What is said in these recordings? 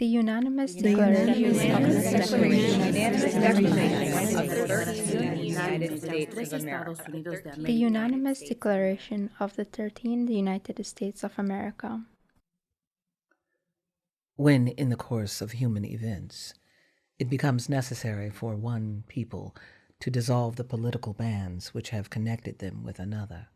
The unanimous The declaration of the The unanimous declaration of the 13 United States of America. When, in the course of human events, it becomes necessary for one people to dissolve the political bands which have connected them with another,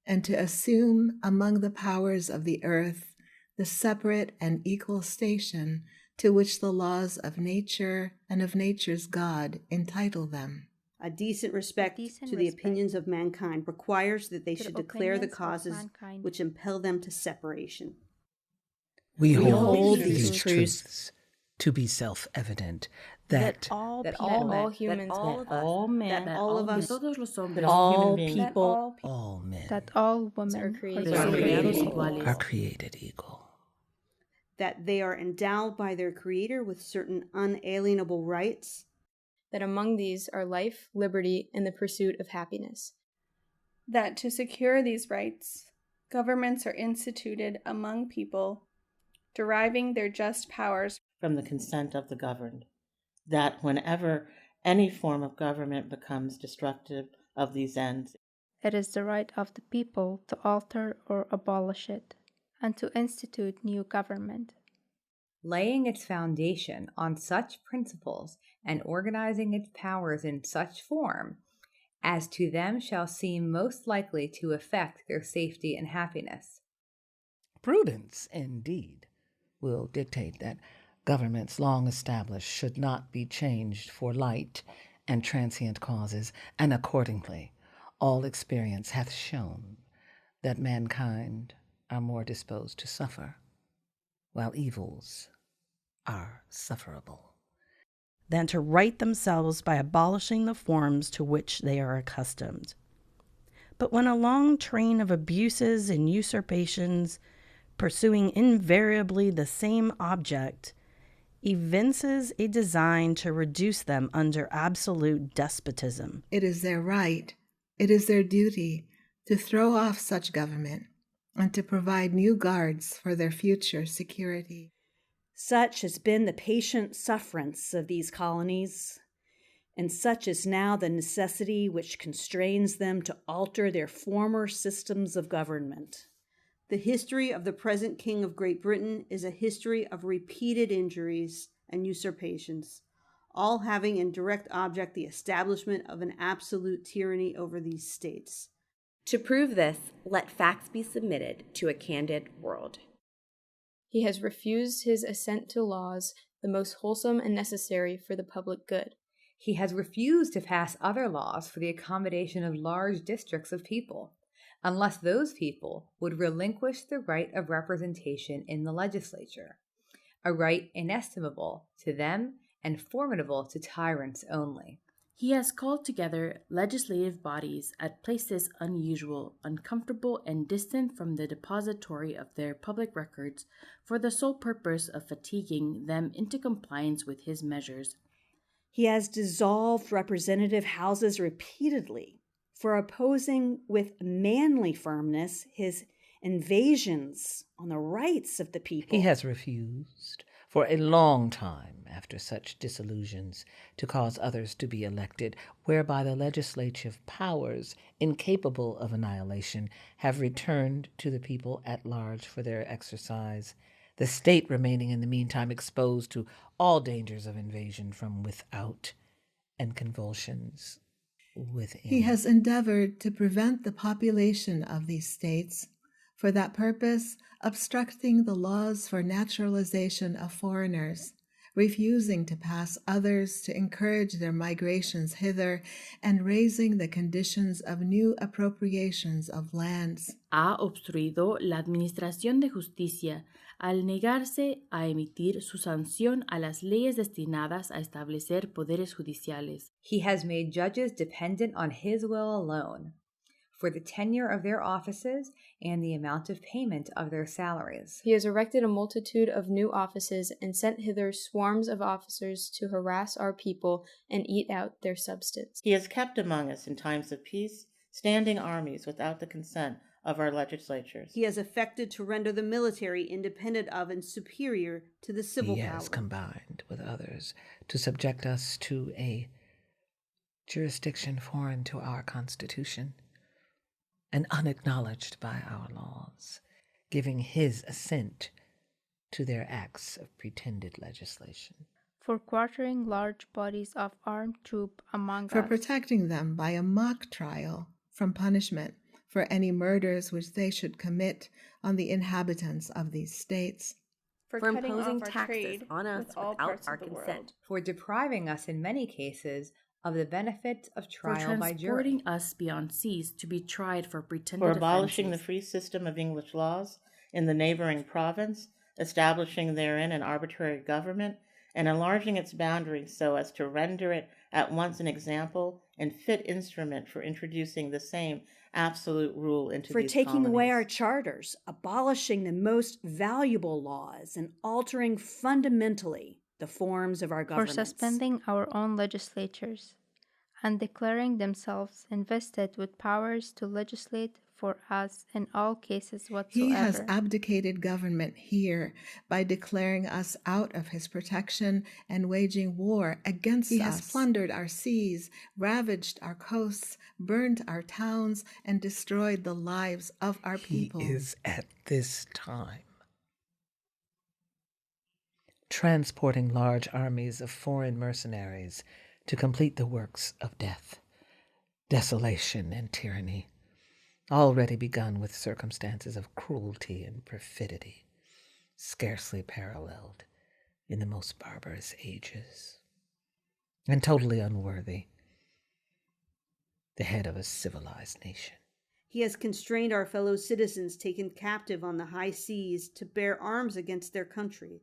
and to assume among the powers of the earth the separate and equal station to which the laws of nature and of nature's God entitle them. A decent respect to the opinions of mankind requires that they should declare the causes which impel them to separation. We hold these truths to be self-evident, that all men, all people, all women are created equal. That they are endowed by their Creator with certain unalienable rights. That among these are life, liberty, and the pursuit of happiness. That to secure these rights, governments are instituted among people, deriving their just powers from the consent of the governed. That whenever any form of government becomes destructive of these ends, it is the right of the people to alter or abolish it, and to institute new government, laying its foundation on such principles and organizing its powers in such form as to them shall seem most likely to effect their safety and happiness. Prudence, indeed, will dictate that governments long established should not be changed for light and transient causes, and accordingly all experience hath shown that mankind are more disposed to suffer, while evils are sufferable, than to right themselves by abolishing the forms to which they are accustomed. But when a long train of abuses and usurpations, pursuing invariably the same object, evinces a design to reduce them under absolute despotism, it is their right, it is their duty to throw off such government and to provide new guards for their future security. Such has been the patient sufferance of these colonies, and such is now the necessity which constrains them to alter their former systems of government. The history of the present King of Great Britain is a history of repeated injuries and usurpations, all having in direct object the establishment of an absolute tyranny over these states. To prove this, let facts be submitted to a candid world. He has refused his assent to laws, the most wholesome and necessary for the public good. He has refused to pass other laws for the accommodation of large districts of people, unless those people would relinquish the right of representation in the legislature, a right inestimable to them and formidable to tyrants only. He has called together legislative bodies at places unusual, uncomfortable, and distant from the depository of their public records for the sole purpose of fatiguing them into compliance with his measures. He has dissolved representative houses repeatedly for opposing with manly firmness his invasions on the rights of the people. He has refused for a long time after such disillusions to cause others to be elected, whereby the legislative powers, incapable of annihilation, have returned to the people at large for their exercise, the state remaining in the meantime exposed to all dangers of invasion from without and convulsions within. He has endeavored to prevent the population of these states, for that purpose obstructing the laws for naturalization of foreigners, refusing to pass others to encourage their migrations hither, and raising the conditions of new appropriations of lands. Ha obstruido la administración de justicia al negarse a emitir su sanción a las leyes destinadas a establecer poderes judiciales. He has made judges dependent on his will alone, for the tenure of their offices and the amount of payment of their salaries. He has erected a multitude of new offices and sent hither swarms of officers to harass our people and eat out their substance. He has kept among us in times of peace standing armies without the consent of our legislatures. He has effected to render the military independent of and superior to the civil power. He has combined with others to subject us to a jurisdiction foreign to our Constitution and unacknowledged by our laws, giving his assent to their acts of pretended legislation. For quartering large bodies of armed troop among for us, protecting them by a mock trial from punishment for any murders which they should commit on the inhabitants of these states, for for cutting imposing off our taxes trade on us with all without parts our of the consent, world, for depriving us in many cases of the benefits of For trial by jury, transporting us beyond seas to be tried for pretended For abolishing the offenses, free system of English laws in the neighboring province, establishing therein an arbitrary government, and enlarging its boundaries so as to render it at once an example and fit instrument for introducing the same absolute rule into for these taking away our colonies. charters, abolishing the most valuable laws, and altering fundamentally the forms of our for governments. suspending our own legislatures, and declaring themselves invested with powers to legislate for us in all cases whatsoever. he has abdicated government here by declaring us out of his protection and waging war against us. He has plundered our seas, ravaged our coasts, burnt our towns, and destroyed the lives of our people. He is at this time transporting large armies of foreign mercenaries to complete the works of death, desolation, and tyranny, already begun with circumstances of cruelty and perfidy, scarcely paralleled in the most barbarous ages, and totally unworthy the head of a civilized nation. He has constrained our fellow citizens taken captive on the high seas to bear arms against their country,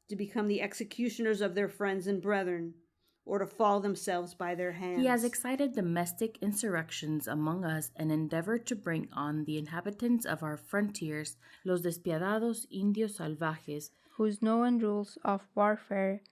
to become the executioners of their friends and brethren, or to fall themselves by their hands. he has excited domestic insurrections among us and endeavored to bring on the inhabitants of our frontiers, los despiadados indios salvajes, whose known rules of warfare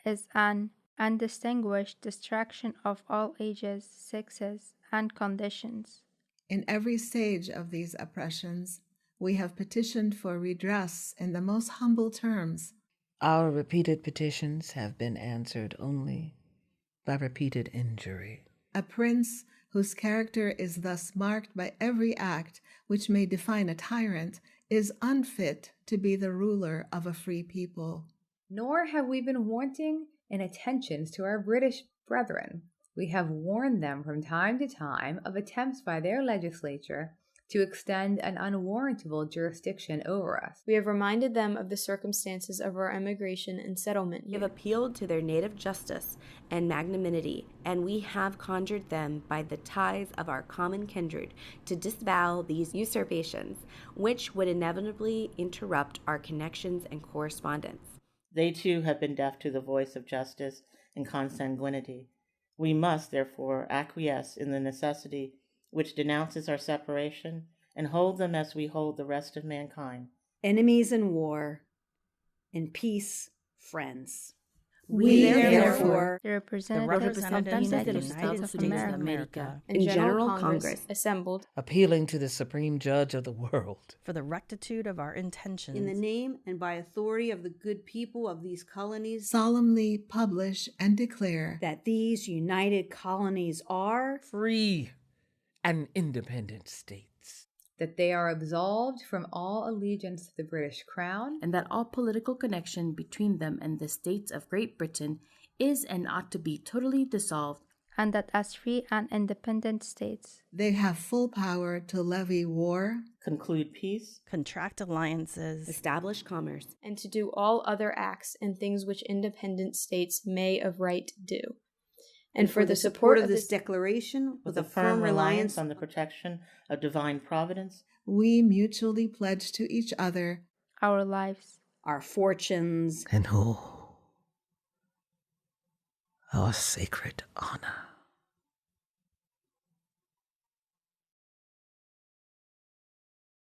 is an undistinguished destruction of all ages, sexes, and conditions. In every stage of these oppressions, we have petitioned for redress in the most humble terms. Our repeated petitions have been answered only by repeated injury. A prince whose character is thus marked by every act which may define a tyrant is unfit to be the ruler of a free people. nor have we been wanting in attentions to our British brethren. We have warned them from time to time of attempts by their legislature to extend an unwarrantable jurisdiction over us. We have reminded them of the circumstances of our emigration and settlement We here. have appealed to their native justice and magnanimity, and we have conjured them by the ties of our common kindred to disavow these usurpations, which would inevitably interrupt our connections and correspondence. They too have been deaf to the voice of justice and consanguinity. We must, therefore, acquiesce in the necessity which denounces our separation, and hold them as we hold the rest of mankind. Enemies in war, in peace, friends. We therefore, the representatives of the representatives United States of America, in General Congress, assembled, appealing to the Supreme Judge of the world for the rectitude of our intentions. in the name and by authority of the good people of these colonies, solemnly publish and declare that these united colonies are free and independent states, that they are absolved from all allegiance to the British Crown, and that all political connection between them and the states of Great Britain is and ought to be totally dissolved, and that as free and independent states, they have full power to levy war, Conclude peace, contract alliances, establish commerce, and to do all other acts and things which independent states may of right do. And for the support of this declaration, with a firm reliance on the protection of divine providence, we mutually pledge to each other our lives, our fortunes, and our sacred honor.